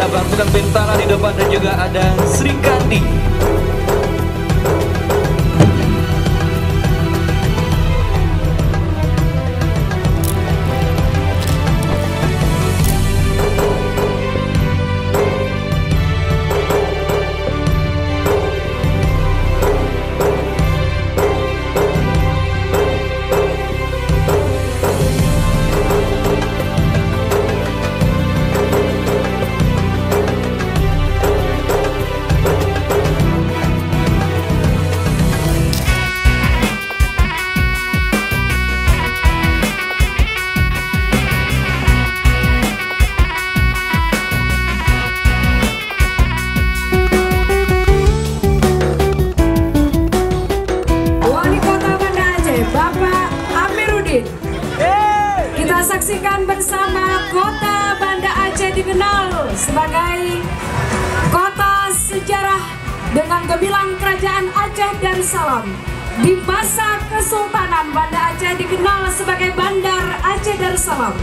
Ada Bang Sugeng Bintara di depan dan juga ada Sri Kandi. Kita saksikan bersama kota Banda Aceh dikenal sebagai kota sejarah dengan gemilang kerajaan Aceh Darussalam. Di masa Kesultanan Banda Aceh dikenal sebagai Bandar Aceh Darussalam.